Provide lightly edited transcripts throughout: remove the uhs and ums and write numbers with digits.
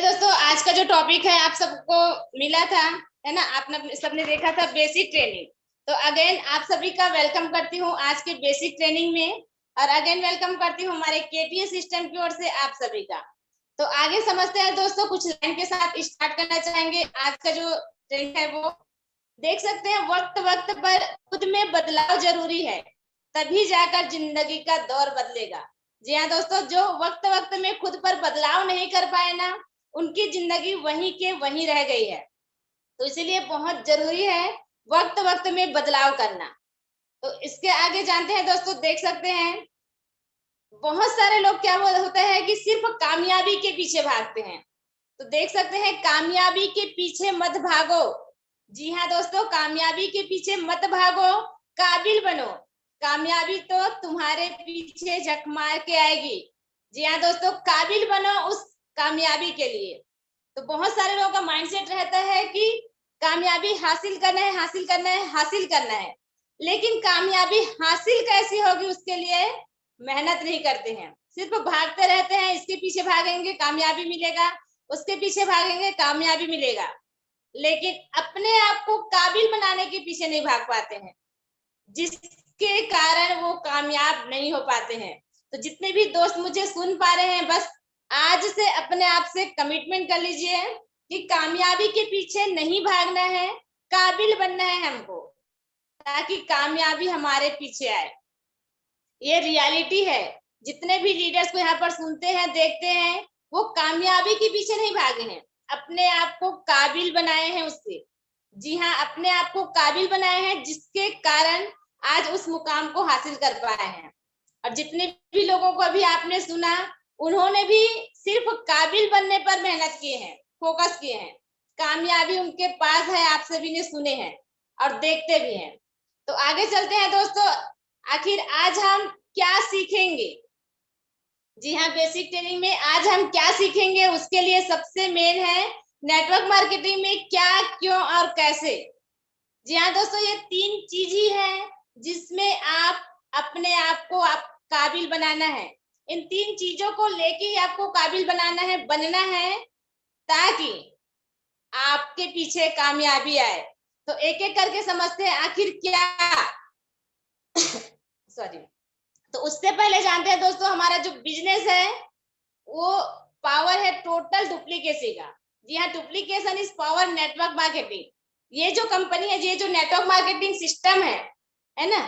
दोस्तों, आज का जो टॉपिक है आप सबको मिला था, है ना। आपने सबने देखा था बेसिक ट्रेनिंग। तो अगेन आप सभी का वेलकम करती हूँ आज के बेसिक ट्रेनिंग में। और अगेन वेलकम करती हूँ हमारे केटीएस सिस्टम की ओर से आप सभी का। तो आगे समझते हैं दोस्तों, कुछ लाइन के साथ स्टार्ट करना चाहेंगे। आज का जो ट्रेनिंग है वो देख सकते हैं, वक्त वक्त पर खुद में बदलाव जरूरी है, तभी जाकर जिंदगी का दौर बदलेगा। जी हाँ दोस्तों, जो वक्त वक्त में खुद पर बदलाव नहीं कर पाए ना, उनकी जिंदगी वहीं के वहीं रह गई है। तो इसलिए बहुत जरूरी है वक्त वक्त में बदलाव करना। तो इसके आगे जानते हैं दोस्तों, देख सकते हैं बहुत सारे लोग क्या होता है कि सिर्फ कामयाबी के पीछे भागते हैं। तो देख सकते हैं, कामयाबी के पीछे मत भागो। जी हाँ दोस्तों, कामयाबी के पीछे मत भागो, काबिल बनो। कामयाबी तो तुम्हारे पीछे झक मार के आएगी। जी हाँ दोस्तों, काबिल बनो उस कामयाबी के लिए। तो बहुत सारे लोगों का माइंडसेट रहता है कि कामयाबी हासिल करना है, हासिल करना है, हासिल करना है। लेकिन कामयाबी हासिल कैसी होगी उसके लिए मेहनत नहीं करते हैं, सिर्फ भागते रहते हैं। इसके पीछे भागेंगे कामयाबी मिलेगा, उसके पीछे भागेंगे कामयाबी मिलेगा, लेकिन अपने आप को काबिल बनाने के पीछे नहीं भाग पाते हैं, जिसके कारण वो कामयाब नहीं हो पाते हैं। तो जितने भी दोस्त मुझे सुन पा रहे हैं, बस आज से अपने आप से कमिटमेंट कर लीजिए कि कामयाबी के पीछे नहीं भागना है, काबिल बनना है हमको, ताकि कामयाबी हमारे पीछे आए। ये रियलिटी है। जितने भी लीडर्स को यहाँ पर सुनते हैं, देखते हैं, वो कामयाबी के पीछे नहीं भागे हैं, अपने आप को काबिल बनाए हैं उससे। जी हाँ, अपने आप को काबिल बनाए हैं, जिसके कारण आज उस मुकाम को हासिल कर पाए हैं। और जितने भी लोगों को अभी आपने सुना, उन्होंने भी सिर्फ काबिल बनने पर मेहनत किए हैं, फोकस किए हैं। कामयाबी उनके पास है, आप सभी ने सुने हैं और देखते भी हैं। तो आगे चलते हैं दोस्तों, आखिर आज हम क्या सीखेंगे। जी हाँ, बेसिक ट्रेनिंग में आज हम क्या सीखेंगे, उसके लिए सबसे मेन है नेटवर्क मार्केटिंग में क्या, क्यों और कैसे। जी हाँ दोस्तों, ये तीन चीज ही है जिसमें आप अपने आप को आप काबिल बनाना है। इन तीन चीजों को लेके ही आपको काबिल बनाना है, बनना है, ताकि आपके पीछे कामयाबी आए। तो एक एक करके समझते हैं आखिर क्या सॉरी। तो उससे पहले जानते हैं दोस्तों, हमारा जो बिजनेस है वो पावर है टोटल डुप्लीकेसी का। जी हाँ, duplication is power network marketing. ये जो कंपनी है, ये जो नेटवर्क मार्केटिंग सिस्टम है ना,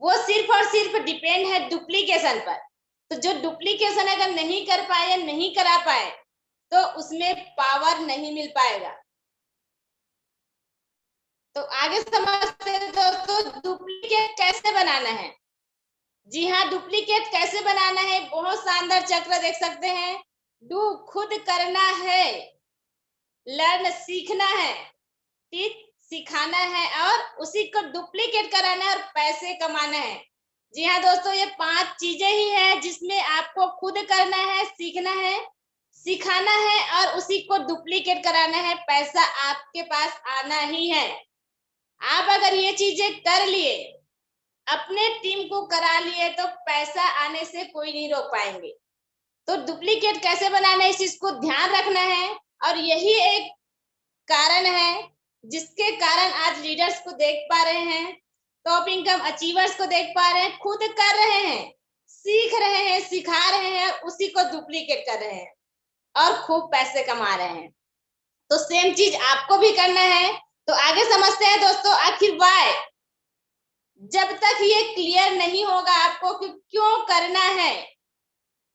वो सिर्फ और सिर्फ डिपेंड है डुप्लीकेशन पर। तो जो डुप्लीकेशन अगर नहीं कर पाए या नहीं करा पाए, तो उसमें पावर नहीं मिल पाएगा। तो आगे समझते हैं दोस्तों, डुप्लीकेट कैसे बनाना है। जी हाँ, डुप्लीकेट कैसे बनाना है, बहुत शानदार चक्र देख सकते हैं। डू खुद करना है, लर्न सीखना है, टीच सिखाना है, और उसी को डुप्लीकेट कराना है और पैसे कमाना है। जी हाँ दोस्तों, ये पांच चीजें ही है जिसमें आपको खुद करना है, सीखना है, सिखाना है, और उसी को डुप्लीकेट कराना है। पैसा आपके पास आना ही है। आप अगर ये चीजें कर लिए, अपने टीम को करा लिए, तो पैसा आने से कोई नहीं रोक पाएंगे। तो डुप्लीकेट कैसे बनाना है, इस चीज को ध्यान रखना है। और यही एक कारण है जिसके कारण आज लीडर्स को देख पा रहे हैं, टॉप इनकम अचीवर्स को देख पा रहे हैं, खुद कर रहे हैं, सीख रहे हैं, सिखा रहे हैं, उसी को डुप्लीकेट कर रहे हैं और खूब पैसे कमा रहे हैं। तो सेम चीज आपको भी करना है। तो आगे समझते हैं दोस्तों, आखिर वाई। जब तक ये क्लियर नहीं होगा आपको कि क्यों करना है,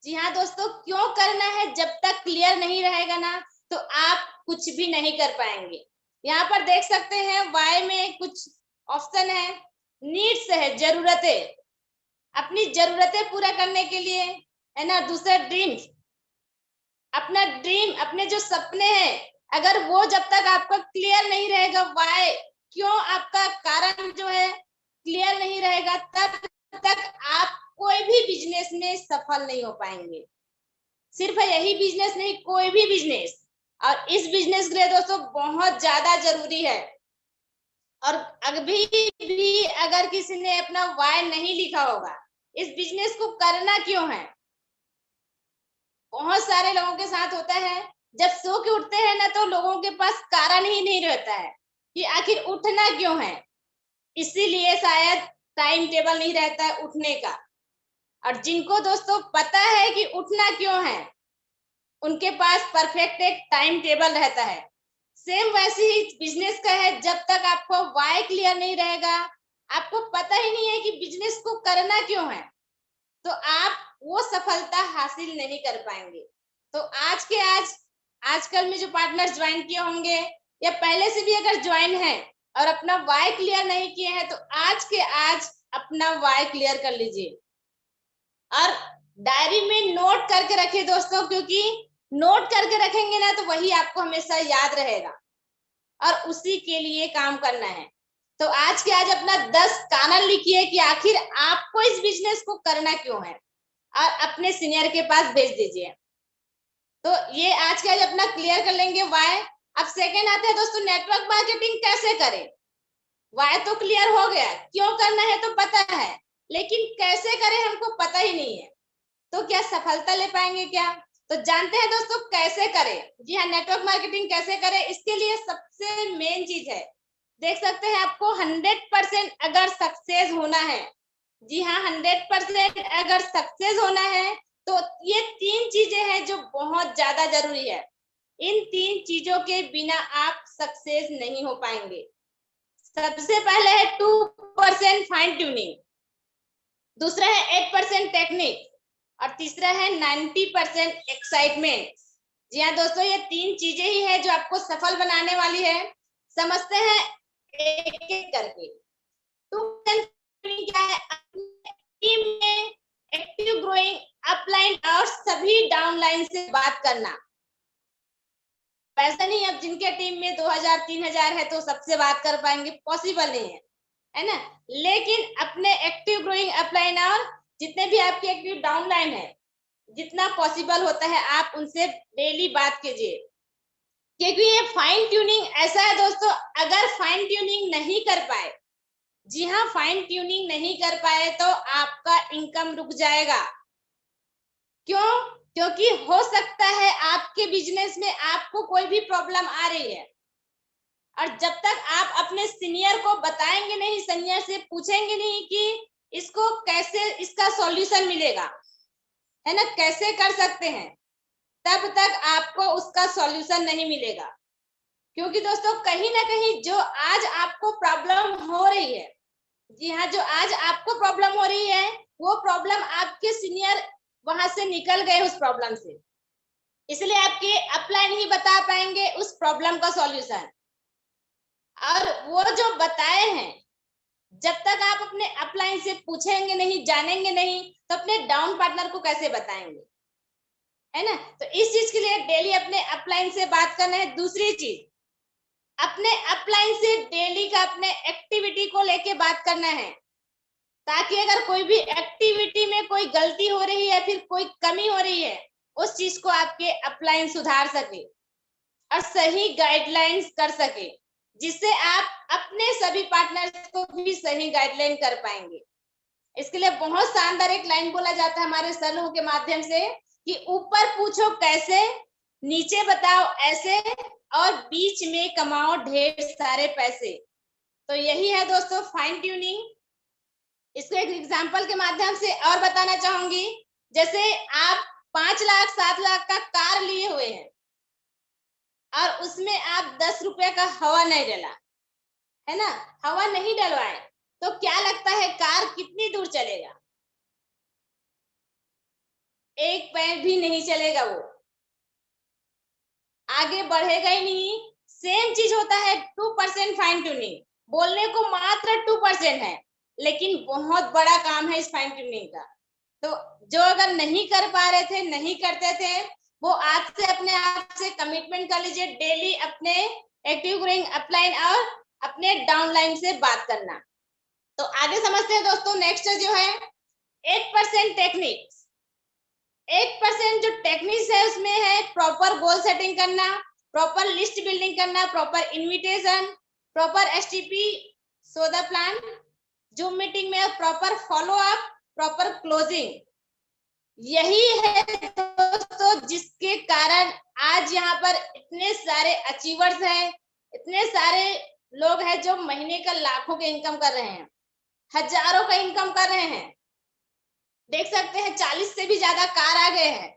जी हाँ दोस्तों, क्यों करना है, जब तक क्लियर नहीं रहेगा ना, तो आप कुछ भी नहीं कर पाएंगे। यहाँ पर देख सकते हैं, वाई में कुछ ऑप्शन है। नीड्स है, जरूरतें, अपनी जरूरतें पूरा करने के लिए, है ना। दूसरा ड्रीम्स, अपना ड्रीम, अपने जो सपने हैं, अगर वो जब तक आपका क्लियर नहीं रहेगा, वाई, क्यों, आपका कारण जो है क्लियर नहीं रहेगा, तब तक आप कोई भी बिजनेस में सफल नहीं हो पाएंगे। सिर्फ यही बिजनेस नहीं, कोई भी बिजनेस। और इस बिजनेस के लिए दोस्तों बहुत ज्यादा जरूरी है। और अभी भी अगर किसी ने अपना वाई नहीं लिखा होगा, इस बिजनेस को करना क्यों है, बहुत सारे लोगों के साथ होता है जब सो के उठते हैं ना तो लोगों के पास कारण ही नहीं रहता है कि आखिर उठना क्यों है, इसीलिए शायद टाइम टेबल नहीं रहता है उठने का। और जिनको दोस्तों पता है कि उठना क्यों है, उनके पास परफेक्ट एक टाइम टेबल रहता है। सेम वैसे ही बिजनेस का है, जब तक आपको वाई क्लियर नहीं रहेगा, आपको पता ही नहीं है कि बिजनेस को करना क्यों है, तो आप वो सफलता हासिल नहीं कर पाएंगे। तो आज के आज आजकल में जो पार्टनर ज्वाइन किए होंगे या पहले से भी अगर ज्वाइन है और अपना वाई क्लियर नहीं किए हैं, तो आज के आज अपना वाई क्लियर कर लीजिए और डायरी में नोट करके रखिए दोस्तों, क्योंकि नोट करके रखेंगे ना तो वही आपको हमेशा याद रहेगा और उसी के लिए काम करना है। तो आज के आज अपना 10 कारण लिखिए कि आखिर आपको इस बिजनेस को करना क्यों है और अपने सीनियर के पास भेज दीजिए। तो ये आज के आज अपना क्लियर कर लेंगे वाई। अब सेकेंड आता है दोस्तों, नेटवर्क मार्केटिंग कैसे करें। वाई तो क्लियर हो गया, क्यों करना है तो पता है, लेकिन कैसे करें हमको पता ही नहीं है, तो क्या सफलता ले पाएंगे क्या। तो जानते हैं दोस्तों कैसे करें। जी हाँ, नेटवर्क मार्केटिंग कैसे करें, इसके लिए सबसे मेन चीज है, देख सकते हैं आपको 100% अगर सक्सेस होना है, जी हाँ 100% अगर सक्सेस होना है, तो ये 3 चीजें हैं जो बहुत ज्यादा जरूरी है। इन 3 चीजों के बिना आप सक्सेस नहीं हो पाएंगे। सबसे पहले है 2% फाइन ट्यूनिंग, दूसरा है 8% टेक्निक और तीसरा है 90% एक्साइटमेंट। जी हाँ दोस्तों, ये 3 चीजें ही है जो आपको सफल बनाने वाली है। समझते हैं एक एक करके। तो क्या है, टीम में एक्टिव ग्रोइंग अपलाइन और सभी डाउनलाइन से बात करना। ऐसा नहीं अब जिनके टीम में 2000-3000 है तो सबसे बात कर पाएंगे, पॉसिबल नहीं है ना। लेकिन अपने एक्टिव ग्रोइंग अपलाइन और जितने भी आपके एक्टिव डाउनलाइन है, जितना पॉसिबल होता है आप उनसे डेली बात कीजिए, क्योंकि ये फाइन ट्यूनिंग ऐसा है दोस्तों, अगर फाइन ट्यूनिंग नहीं कर पाए, जी हाँ फाइन ट्यूनिंग नहीं कर पाए तो आपका इनकम रुक जाएगा। क्यों? क्योंकि हो सकता है आपके बिजनेस में आपको कोई भी प्रॉब्लम आ रही है और जब तक आप अपने सीनियर को बताएंगे नहीं, सीनियर से पूछेंगे नहीं कि इसको कैसे इसका सॉल्यूशन मिलेगा, है ना, कैसे कर सकते हैं, तब तक आपको उसका सॉल्यूशन नहीं मिलेगा। क्योंकि दोस्तों कहीं ना कहीं जो आज आपको प्रॉब्लम हो रही है, जी हाँ जो आज आपको प्रॉब्लम हो रही है, वो प्रॉब्लम आपके सीनियर वहां से निकल गए उस प्रॉब्लम से, इसलिए आपके अपलाइन ही बता पाएंगे उस प्रॉब्लम का सॉल्यूशन। और वो जो बताए हैं, जब तक आप अपने अपलाइन से पूछेंगे नहीं, जानेंगे नहीं, तो अपने डाउन पार्टनर को कैसे बताएंगे, है ना। तो इस चीज के लिए डेली अपने अपलाइन से बात करना है। दूसरी चीज, अपने अपलाइन से डेली का अपने एक्टिविटी को लेके बात करना है, ताकि अगर कोई भी एक्टिविटी में कोई गलती हो रही है, फिर कोई कमी हो रही है, उस चीज को आपके अपलाइन सुधार सके और सही गाइडलाइंस कर सके, जिससे आप अपने सभी पार्टनर्स को भी सही गाइडलाइन कर पाएंगे। इसके लिए बहुत शानदार एक लाइन बोला जाता है हमारे सर लोगों के माध्यम से कि ऊपर पूछो कैसे, नीचे बताओ ऐसे, और बीच में कमाओ ढेर सारे पैसे। तो यही है दोस्तों फाइन ट्यूनिंग। इसको एक एग्जांपल के माध्यम से और बताना चाहूंगी। जैसे आप 5 लाख 7 लाख का कार लिए हुए हैं और उसमें आप 10 रुपए का हवा नहीं डला, है ना, हवा नहीं डलवाए, तो क्या लगता है कार कितनी दूर चलेगा? एक पैर भी नहीं चलेगा, वो आगे बढ़ेगा ही नहीं। सेम चीज होता है 2% फाइन ट्यूनिंग, बोलने को मात्र 2% है, लेकिन बहुत बड़ा काम है इस फाइन ट्यूनिंग का। तो जो अगर नहीं कर पा रहे थे, नहीं करते थे, वो आज से अपने आप से कमिटमेंट कर लीजिए, डेली अपने एक्टिव ग्रोइंग अपलाइन और अपने डाउनलाइन से बात करना। तो आगे समझते हैं दोस्तों, नेक्स्ट जो है 8% टेक्निक। 8% जो टेक्निक्स है उसमें है प्रॉपर गोल सेटिंग करना, प्रॉपर लिस्ट बिल्डिंग करना, प्रॉपर इनविटेशन, प्रॉपर एसटीपी सौदा प्लान, जूम मीटिंग में proper follow up, proper closing. यही है दोस्तों जिसके कारण आज यहाँ पर इतने सारे अचीवर्स हैं, इतने सारे लोग हैं जो महीने का लाखों के इनकम कर रहे हैं, हजारों का इनकम कर रहे हैं। देख सकते हैं 40 से भी ज्यादा कार आ गए हैं।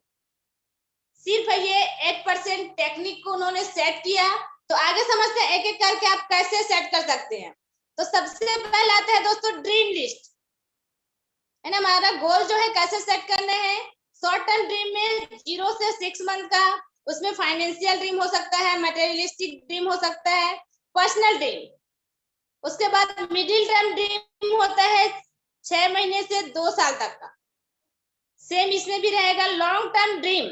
सिर्फ ये 8% टेक्निक को उन्होंने सेट किया। तो आगे समझते हैं एक एक करके आप कैसे सेट कर सकते हैं। तो सबसे पहले आता है दोस्तों ड्रीम लिस्ट, है ना। हमारा गोल जो है कैसे सेट करने हैं। शॉर्ट टर्म ड्रीम में 0 से 6 मंथ का, उसमें फाइनेंशियल ड्रीम हो सकता है, मटेरियलिस्टिक ड्रीम हो सकता है, पर्सनल ड्रीम। उसके बाद मिडिल टर्म ड्रीम होता है 6 महीने से 2 साल तक का। सेम इसमें भी रहेगा लॉन्ग टर्म ड्रीम,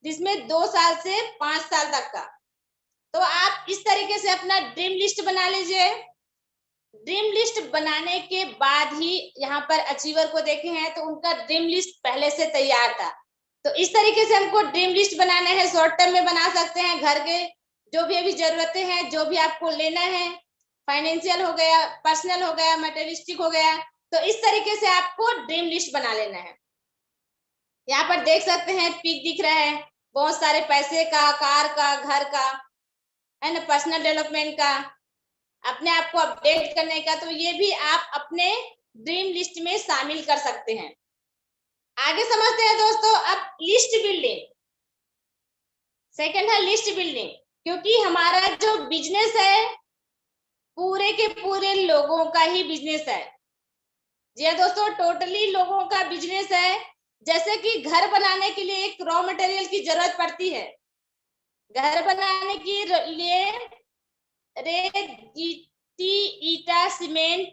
जिसमें 2 साल से 5 साल तक का। तो आप इस तरीके से अपना ड्रीम लिस्ट बना लीजिए। ड्रीम लिस्ट बनाने के बाद ही यहाँ पर अचीवर को देखे हैं तो उनका ड्रीम लिस्ट पहले से तैयार था। तो इस तरीके से हमको ड्रीम लिस्ट बनाने हैं। शॉर्ट टर्म में बना सकते हैं, घर के जो भी अभी जरूरतें हैं, जो भी आपको लेना है, फाइनेंशियल हो गया, पर्सनल हो गया, मटेरियलिस्टिक हो गया। तो इस तरीके से आपको ड्रीम लिस्ट बना लेना है। यहाँ पर देख सकते हैं पिक दिख रहा है, बहुत सारे पैसे का, कार का, घर का, है ना, पर्सनल डेवलपमेंट का, अपने आप को अपडेट करने का। तो ये भी आप अपने ड्रीम लिस्ट में शामिल कर सकते हैं। आगे समझते हैं दोस्तों अब लिस्ट बिल्डिंग। सेकंड है लिस्ट बिल्डिंग, क्योंकि हमारा जो बिजनेस है पूरे के पूरे लोगों का ही बिजनेस है। जी दोस्तों, टोटली लोगों का बिजनेस है। जैसे कि घर बनाने के लिए एक रॉ मटेरियल की जरूरत पड़ती है। घर बनाने के लिए रेत, गिट्टी, ईटा, सीमेंट,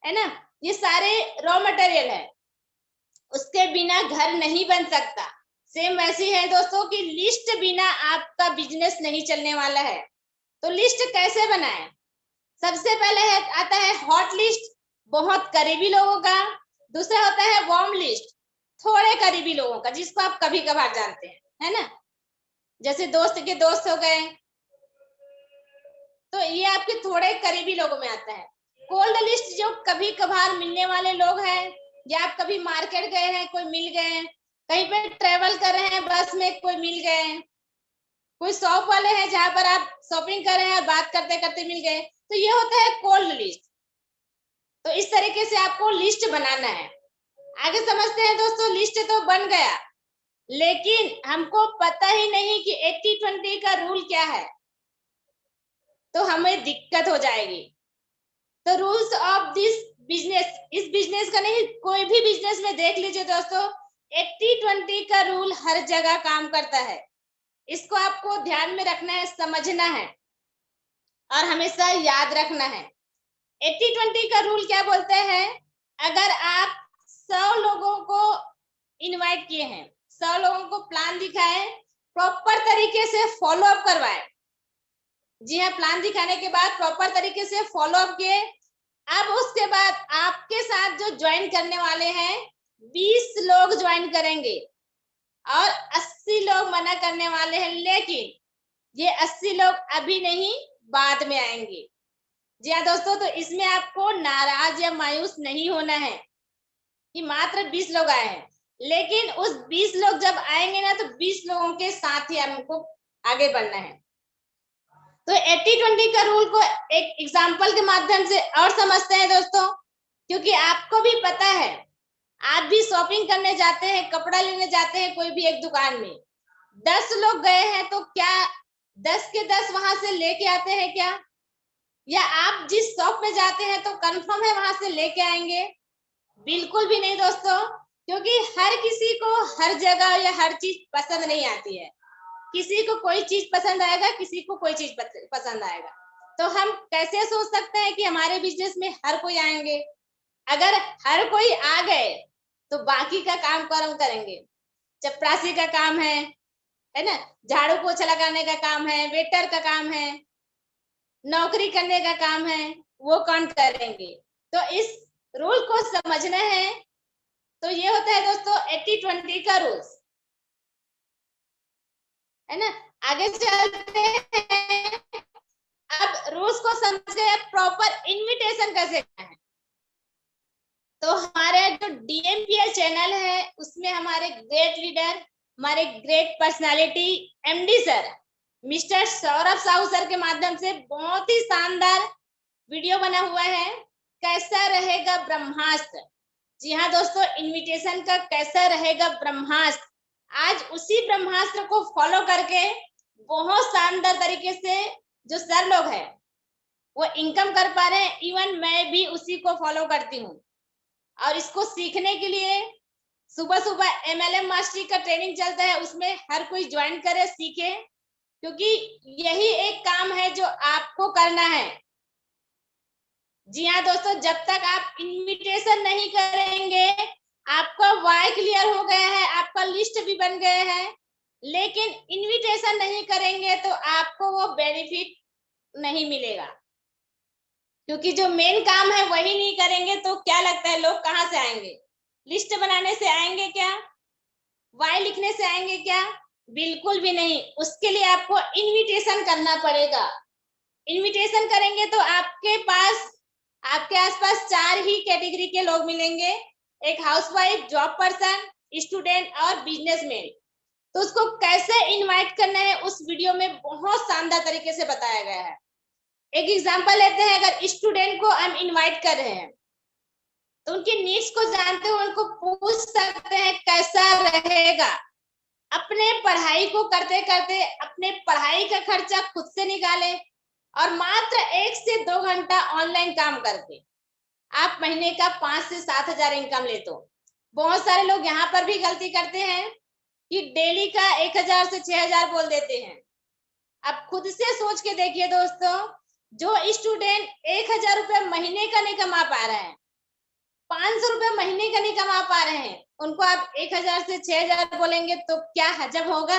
है ना, ये सारे रॉ मटेरियल है। उसके बिना घर नहीं बन सकता। सेम वैसी है दोस्तों कि लिस्ट बिना आपका बिजनेस नहीं चलने वाला है। तो लिस्ट कैसे बनाएं। सबसे पहले आता है हॉट लिस्ट, बहुत करीबी लोगों का। दूसरा होता है वार्म लिस्ट, थोड़े करीबी लोगों का, जिसको आप कभी कभार जानते हैं, है ना, जैसे दोस्त के दोस्त हो गए। तो ये आपके थोड़े करीबी लोगों में आता है। कोल्ड लिस्ट जो कभी कभार मिलने वाले लोग हैं, या आप कभी मार्केट गए हैं, कोई मिल गए, कहीं पे ट्रेवल कर रहे हैं, बस में कोई मिल गए, कोई शॉप वाले हैं जहां पर आप शॉपिंग कर रहे हैं, बात करते करते मिल गए, तो ये होता है कोल्ड लिस्ट। तो इस तरीके से आपको लिस्ट बनाना है। आगे समझते हैं दोस्तों। लिस्ट तो बन गया, लेकिन हमको पता ही नहीं कि 80-20 का रूल क्या है, तो हमें दिक्कत हो जाएगी। तो रूल्स ऑफ दिस बिजनेस, इस बिजनेस का नहीं, कोई भी बिजनेस में देख लीजिए दोस्तों, 80-20 का रूल हर जगह काम करता है। इसको आपको ध्यान में रखना है, समझना है और हमेशा याद रखना है। 80-20 का रूल क्या बोलते हैं। अगर आप 100 लोगों को इनवाइट किए हैं, 100 लोगों को प्लान दिखाए, प्रॉपर तरीके से फॉलो अप करवाए। जी हाँ, प्लान दिखाने के बाद प्रॉपर तरीके से फॉलो अप किए। अब उसके बाद आपके साथ जो ज्वाइन करने वाले हैं 20 लोग ज्वाइन करेंगे और 80 लोग मना करने वाले हैं, लेकिन ये 80 लोग अभी नहीं, बाद में आएंगे। जी हाँ दोस्तों, तो इसमें आपको नाराज या मायूस नहीं होना है कि मात्र 20 लोग आए हैं, लेकिन उस 20 लोग जब आएंगे ना, तो 20 लोगों के साथ ही हमको आगे बढ़ना है। तो 80-20 का रूल को एक एग्जाम्पल के माध्यम से और समझते हैं दोस्तों, क्योंकि आपको भी पता है, आप भी शॉपिंग करने जाते हैं, कपड़ा लेने जाते हैं कोई भी एक दुकान में, 10 लोग गए हैं तो क्या 10 के 10 वहां से लेके आते हैं क्या, या आप जिस शॉप में जाते हैं तो कंफर्म है वहां से लेके आएंगे। बिल्कुल भी नहीं दोस्तों, क्योंकि हर किसी को हर जगह या हर चीज पसंद नहीं आती है। किसी को कोई चीज पसंद आएगा, किसी को कोई चीज पसंद आएगा। तो हम कैसे सोच सकते हैं कि हमारे बिजनेस में हर कोई आएंगे। अगर हर कोई आ गए तो बाकी का काम कौन करेंगे। चपरासी का काम है ना, झाड़ू पोछा लगाने का काम है, वेटर का काम है, नौकरी करने का काम है, वो कौन करेंगे। तो इस रूल को समझना है। तो ये होता है दोस्तों 80-20 का रूल्स, है ना। आगे चलते हैं। अब रूल्स को समझ गए, प्रॉपर इनविटेशन कैसे करना है। तो हमारे जो DMPL चैनल है उसमें हमारे ग्रेट लीडर, हमारे great personality MD sir mister Saurabh Sahu sir के माध्यम से बहुत ही शानदार वीडियो बना हुआ है, कैसा रहेगा ब्रह्मास्त्र। जी हाँ दोस्तों, इनविटेशन का कैसा रहेगा ब्रह्मास्त्र, आज उसी ब्रह्मास्त्र को फॉलो करके बहुत शानदार तरीके से जो सर लोग हैं वो इनकम कर पा रहे हैं। इवन मैं भी उसी को फॉलो करती हूँ और इसको सीखने के लिए सुबह सुबह MLM मास्टरी का ट्रेनिंग चलता है, उसमें हर कोई ज्वाइन करे, सीखे, क्योंकि यही एक काम है जो आपको करना है। जी हाँ दोस्तों, जब तक आप इनविटेशन नहीं करेंगे, आपका वाई क्लियर हो गया है, आपका लिस्ट भी बन गया है, लेकिन इनविटेशन नहीं करेंगे तो आपको वो बेनिफिट नहीं मिलेगा, क्योंकि जो मेन काम है वही नहीं करेंगे तो क्या लगता है लोग कहाँ से आएंगे? लिस्ट बनाने से आएंगे क्या? वाई लिखने से आएंगे क्या? बिल्कुल भी नहीं। उसके लिए आपको इनविटेशन करना पड़ेगा। इनविटेशन करेंगे तो आपके पास, आपके आसपास 4 ही कैटेगरी के लोग मिलेंगे, एक हाउसवाइफ, जॉब पर्सन, स्टूडेंट और बिजनेसमैन। तो उसको कैसे इनवाइट करना है उस वीडियो में बहुत शानदार तरीके से बताया गया है। एक एग्जांपल लेते हैं, अगर स्टूडेंट को हम इनवाइट कर रहे हैं तो उनके नीड्स को जानते हुए उनको पूछ सकते हैं कैसा रहेगा। अपने पढ़ाई को करते करते अपने पढ़ाई का खर्चा खुद से निकाले और मात्र 1 से 2 घंटा ऑनलाइन काम करके आप महीने का 5 से 7 हजार इनकम ले। तो बहुत सारे लोग यहाँ पर भी गलती करते हैं कि डेली का 1,000 से 6,000 बोल देते हैं। अब खुद से सोच के देखिए दोस्तों, जो स्टूडेंट 1,000 रुपये महीने का नहीं कमा पा रहे हैं, 500 रुपये महीने का नहीं कमा पा रहे हैं, उनको आप 1,000 से 6,000 बोलेंगे तो क्या हजम होगा?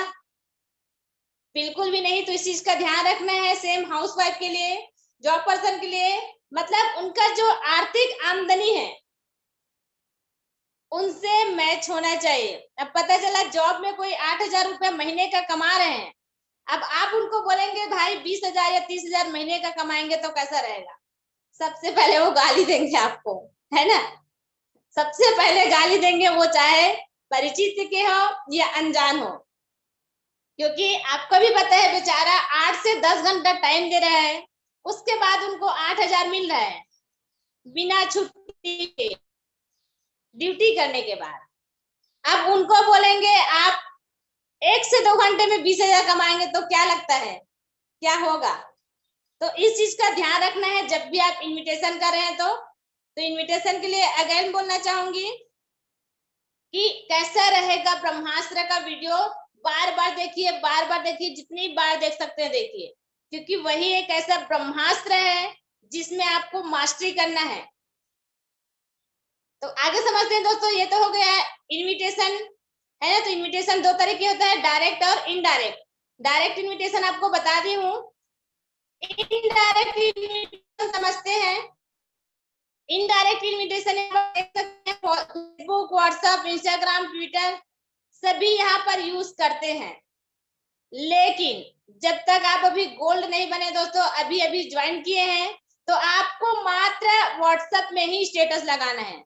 बिल्कुल भी नहीं। तो इस चीज का ध्यान रखना है। सेम हाउसवाइफ के लिए, जॉब पर्सन के लिए, मतलब उनका जो आर्थिक आमदनी है उनसे मैच होना चाहिए। अब पता चला जॉब में कोई 8,000 रुपये महीने का कमा रहे हैं, अब आप उनको बोलेंगे भाई 20,000 या 30,000 महीने का कमाएंगे तो कैसा रहेगा? सबसे पहले वो गाली देंगे आपको, है ना? सबसे पहले गाली देंगे, वो चाहे परिचित के हो या अनजान हो, क्योंकि आपको भी पता है बेचारा 8 से 10 घंटा टाइम दे रहा है, उसके बाद उनको 8,000 मिल रहा है बिना छुट्टी के, ड्यूटी करने के बाद। अब उनको बोलेंगे आप 1 से 2 घंटे में 20,000 कमाएंगे तो क्या लगता है क्या होगा? तो इस चीज का ध्यान रखना है जब भी आप इनविटेशन कर रहे हैं। तो इनविटेशन के लिए अगेन बोलना चाहूंगी कि कैसा रहेगा ब्रह्मास्त्र का वीडियो बार बार देखिए, बार बार देखिए, जितनी बार देख सकते हैं देखिए, क्योंकि वही एक ऐसा ब्रह्मास्त्र है जिसमें आपको मास्टरी करना है। तो आगे समझते हैं दोस्तों। ये तो हो गया इनविटेशन, है ना? तो इनविटेशन 2 तरह के होता है, डायरेक्ट और इनडायरेक्ट। डायरेक्ट इनविटेशन आपको बता दी हूँ। इनडायरेक्ट इनविटेशन समझते हैं। इनडायरेक्ट इनविटेशन देख सकते हैं, फेसबुक, व्हाट्सएप, इंस्टाग्राम, ट्विटर सभी यहाँ पर यूज करते हैं। लेकिन जब तक आप अभी गोल्ड नहीं बने दोस्तों, अभी अभी ज्वाइन किए हैं, तो आपको मात्र व्हाट्सएप में ही स्टेटस लगाना है।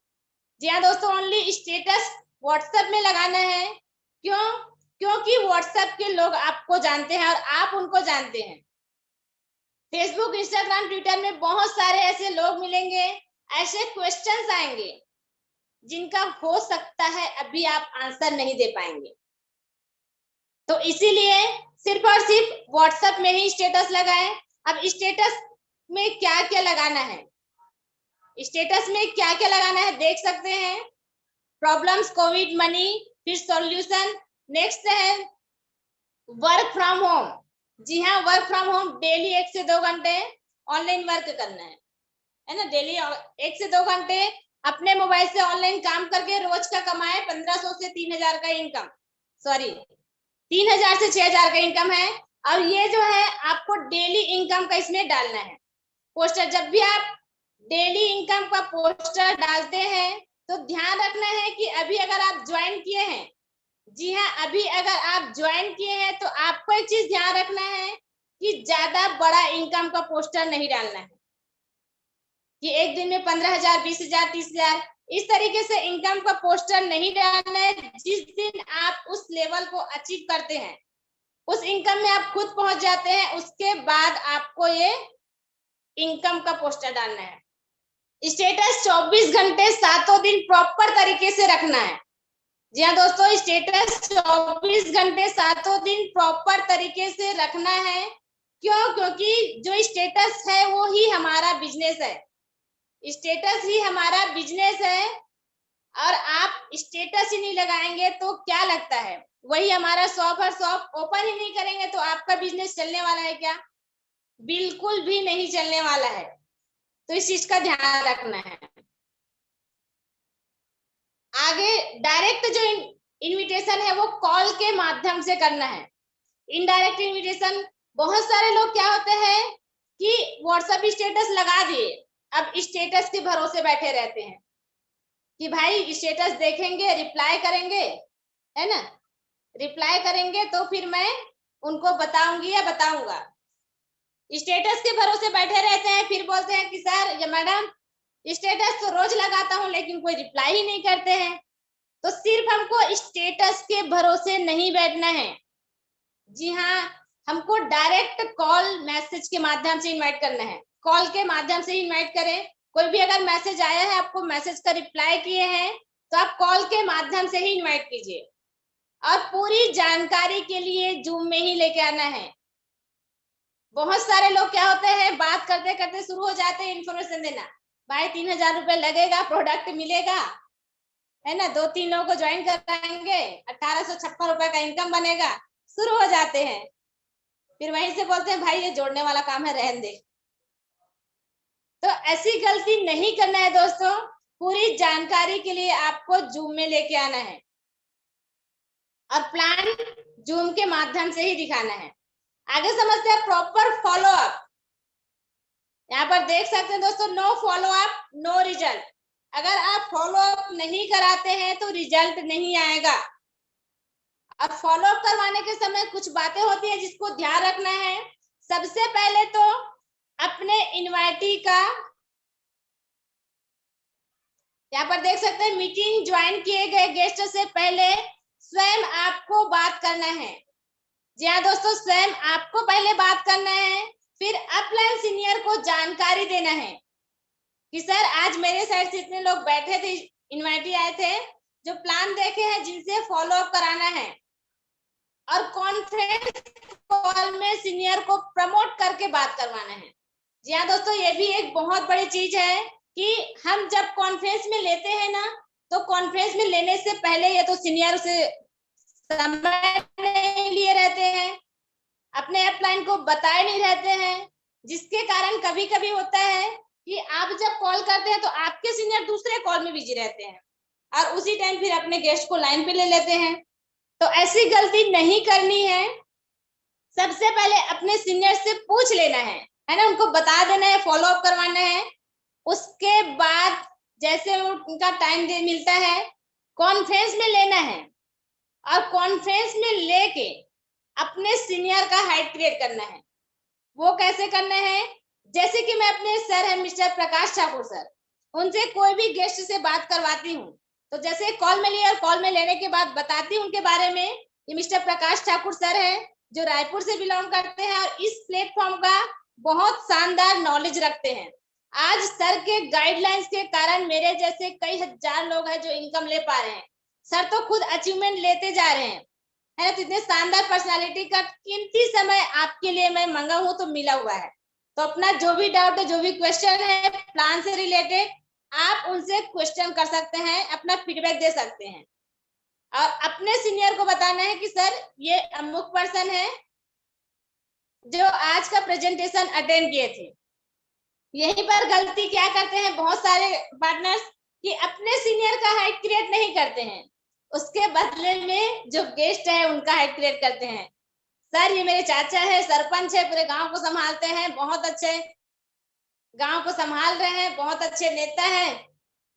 जी हाँ दोस्तों, ओनली स्टेटस व्हाट्सएप में लगाना है। क्यों? क्योंकि व्हाट्सएप के लोग आपको जानते हैं और आप उनको जानते हैं। फेसबुक, इंस्टाग्राम, ट्विटर में बहुत सारे ऐसे लोग मिलेंगे, ऐसे क्वेश्चंस आएंगे जिनका हो सकता है अभी आप आंसर नहीं दे पाएंगे। तो इसीलिए सिर्फ और सिर्फ व्हाट्सएप में ही स्टेटस लगाएं। अब स्टेटस में क्या क्या लगाना है, स्टेटस में क्या क्या लगाना है देख सकते हैं। प्रॉब्लम्स, कोविड, मनी, फिर सॉल्यूशन। नेक्स्ट है वर्क फ्रॉम होम। जी हाँ, वर्क फ्रॉम होम, डेली 1 से 2 घंटे ऑनलाइन वर्क करना है ना? डेली 1 से 2 घंटे अपने मोबाइल से ऑनलाइन काम करके रोज का कमाए 1,500 से 3,000 का इनकम, सॉरी 3,000 से 6,000 का इनकम है। और ये जो है आपको डेली इनकम का इसमें डालना है पोस्टर। जब भी आप डेली इनकम का पोस्टर डालते हैं तो ध्यान रखना है कि अभी अगर आप ज्वाइन किए हैं, जी हाँ, अभी अगर आप ज्वाइन किए हैं तो आपको एक चीज ध्यान रखना है कि ज्यादा बड़ा इनकम का पोस्टर नहीं डालना है कि एक दिन में 15,000, 20,000, 30,000। इस तरीके से इनकम का पोस्टर नहीं डालना है। जिस दिन आप उस लेवल को अचीव करते हैं, उस इनकम में आप खुद पहुंच जाते हैं, उसके बाद आपको ये इनकम का पोस्टर डालना है। स्टेटस 24 घंटे 7 दिन प्रॉपर तरीके से रखना है। जी हाँ दोस्तों, स्टेटस 24 घंटे 7 दिन प्रॉपर तरीके से रखना है। क्यों? क्योंकि जो स्टेटस है वो ही हमारा बिजनेस है। स्टेटस ही हमारा बिजनेस है, और आप स्टेटस ही नहीं लगाएंगे तो क्या लगता है वही हमारा शॉप है, शॉप ओपन ही नहीं करेंगे तो आपका बिजनेस चलने वाला है क्या? बिल्कुल भी नहीं चलने वाला है। तो इस चीज का ध्यान रखना है। आगे डायरेक्ट जो इनविटेशन है वो कॉल के माध्यम से करना है। इनडायरेक्ट इनविटेशन, बहुत सारे लोग क्या होते हैं कि व्हाट्सएप स्टेटस लगा दिए, अब स्टेटस के भरोसे बैठे रहते हैं कि भाई स्टेटस देखेंगे, रिप्लाई करेंगे, है ना, रिप्लाई करेंगे तो फिर मैं उनको बताऊंगी या बताऊंगा। स्टेटस के भरोसे बैठे रहते हैं, फिर बोलते हैं कि सर या मैडम स्टेटस तो रोज लगाता हूं लेकिन कोई रिप्लाई ही नहीं करते हैं। तो सिर्फ हमको स्टेटस के भरोसे नहीं बैठना है। जी हाँ, हमको डायरेक्ट कॉल मैसेज के माध्यम से इनवाइट करना है। कॉल के माध्यम से इनवाइट करें। कोई भी अगर मैसेज आया है, आपको मैसेज का रिप्लाई किए हैं, तो आप कॉल के माध्यम से ही इनवाइट कीजिए। और पूरी जानकारी के लिए जूम में ही लेके आना है। बहुत सारे लोग क्या होते हैं, बात करते करते शुरू हो जाते हैं इन्फॉर्मेशन देना, भाई 3000 रुपए लगेगा, प्रोडक्ट मिलेगा, है ना, 2-3 लोगों को ज्वाइन कराएंगे, 1856 रुपए का इनकम बनेगा, शुरू हो जाते हैं। फिर वहीं से बोलते हैं भाई ये जोड़ने वाला काम है, रहने दे। तो ऐसी गलती नहीं करना है दोस्तों। पूरी जानकारी के लिए आपको जूम में लेके आना है और प्लान जूम के माध्यम से ही दिखाना है। आगे समझते हैं प्रॉपर फॉलो अप। यहाँ पर देख सकते हैं दोस्तों, no follow up no result. अगर आप फॉलो अप नहीं कराते हैं तो रिजल्ट नहीं आएगा। अब फॉलो अप करवाने के समय कुछ बातें होती है जिसको ध्यान रखना है। सबसे पहले तो अपने इनवाइटी का, यहाँ पर देख सकते हैं, मीटिंग ज्वाइन किए गए गेस्ट से पहले स्वयं आपको बात करना है। जी हाँ दोस्तों, स्वयं आपको पहले बात करना है। फिर अपलाइन सीनियर को जानकारी देना है कि सर आज मेरे साइड से इतने लोग बैठे थे, इनवाइटी आए थे, जो प्लान देखे हैं, जिनसे फॉलो अप कराना है। और कॉन्फ्रेंस कॉल में सीनियर को प्रमोट करके बात करवाना है। जी हाँ दोस्तों, ये भी एक बहुत बड़ी चीज है कि हम जब कॉन्फ्रेंस में लेते हैं ना, तो कॉन्फ्रेंस में लेने से पहले ये तो सीनियर से समय नहीं लिए रहते हैं, अपने अपलाइन को बताए नहीं रहते हैं, जिसके कारण कभी कभी होता है कि आप जब कॉल करते हैं तो आपके सीनियर दूसरे कॉल में बिजी रहते हैं और उसी टाइम फिर अपने गेस्ट को लाइन पे ले लेते हैं। तो ऐसी गलती नहीं करनी है। सबसे पहले अपने सीनियर से पूछ लेना है ना, उनको बता देना है, फॉलो अप करवाना है। उसके बाद जैसे उनका टाइम मिलता है, कॉन्फ्रेंस में लेना है और कॉन्फ्रेंस में लेके अपने सीनियर का हाइट क्रिएट करना है। वो कैसे करना है? जैसे कि मैं अपने सर है मिस्टर प्रकाश ठाकुर सर, उनसे कोई भी गेस्ट से बात करवाती हूँ, तो जैसे कॉल में लिया और कॉल में लेने के बाद बताती हूँ उनके बारे में। ये मिस्टर प्रकाश ठाकुर सर है जो रायपुर से बिलोंग करते हैं और इस प्लेटफॉर्म का बहुत शानदार नॉलेज रखते हैं। आज सर के गाइडलाइंस के कारण मेरे जैसे कई हजार लोग हैं जो इनकम ले पा रहे हैं। सर तो खुद अचीवमेंट लेते जा रहे हैं, है ना। तो इतने शानदार पर्सनालिटी का कीमती समय आपके लिए मैं मंगा हूं तो मिला हुआ है। तो अपना जो भी डाउट है, जो भी क्वेश्चन है प्लान से रिलेटेड, आप उनसे क्वेश्चन कर सकते हैं, अपना फीडबैक दे सकते हैं और अपने सीनियर को बताना है कि सर ये अमुक पर्सन है जो आज का प्रेजेंटेशन अटेंड किए थे। यहीं पर गलती क्या करते हैं बहुत सारे पार्टनर्स कि अपने सीनियर का हाइट क्रिएट नहीं करते हैं, उसके बदले में जो गेस्ट है उनका हाइट क्रिएट करते हैं। सर ये मेरे चाचा है, सरपंच है, पूरे गांव को संभालते हैं, बहुत अच्छे गांव को संभाल रहे हैं, बहुत अच्छे नेता हैं,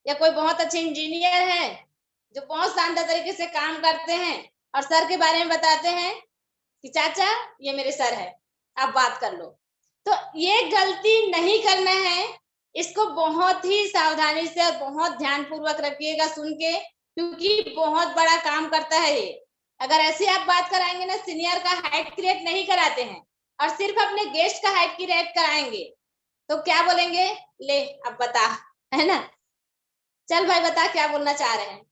या कोई बहुत अच्छे इंजीनियर है जो बहुत शानदार तरीके से काम करते हैं, और सर के बारे में बताते हैं कि चाचा ये मेरे सर है, आप बात कर लो। तो ये गलती नहीं करना है। इसको बहुत ही सावधानी से और बहुत ध्यान पूर्वक रखिएगा सुन के, क्योंकि बहुत बड़ा काम करता है ये। अगर ऐसे आप बात कराएंगे ना, सीनियर का हाइट क्रिएट नहीं कराते हैं और सिर्फ अपने गेस्ट का हाइट क्रिएट कराएंगे, तो क्या बोलेंगे, ले अब बता, है ना, चल भाई बता क्या बोलना चाह रहे हैं।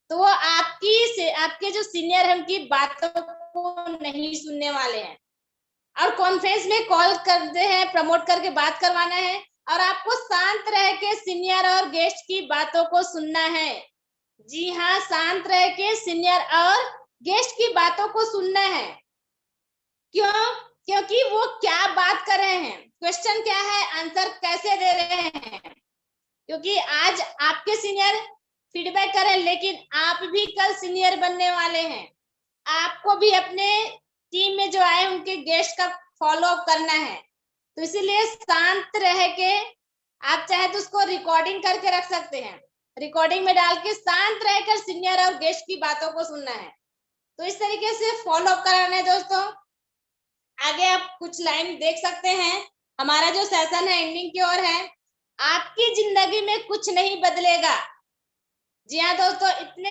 तो वो आपके जो सीनियर है उनकी बातों को नहीं सुनने वाले हैं। और कॉन्फ्रेंस में कॉल करते हैं, प्रमोट करके बात करवाना है, और आपको शांत रह के सीनियर और गेस्ट की बातों को सुनना है। जी हाँ, शांत रह के सीनियर और गेस्ट की बातों को सुनना है। क्यों? क्योंकि वो क्या बात कर रहे हैं, क्वेश्चन क्या है, आंसर कैसे दे रहे हैं। क्योंकि आज आपके सीनियर फीडबैक करें, लेकिन आप भी कल सीनियर बनने वाले हैं। आपको भी अपने टीम में जो आए उनके गेस्ट का फॉलो अप करना है। तो इसीलिए शांत रह के, आप चाहे तो उसको रिकॉर्डिंग करके रख सकते हैं, रिकॉर्डिंग में डाल के शांत रहकर सीनियर और गेस्ट की बातों को सुनना है। तो इस तरीके से फॉलो अप कराना है दोस्तों। आगे आप कुछ लाइन देख सकते हैं। हमारा जो सेशन है एंडिंग की ओर है। आपकी जिंदगी में कुछ नहीं बदलेगा। जी हाँ दोस्तों, इतने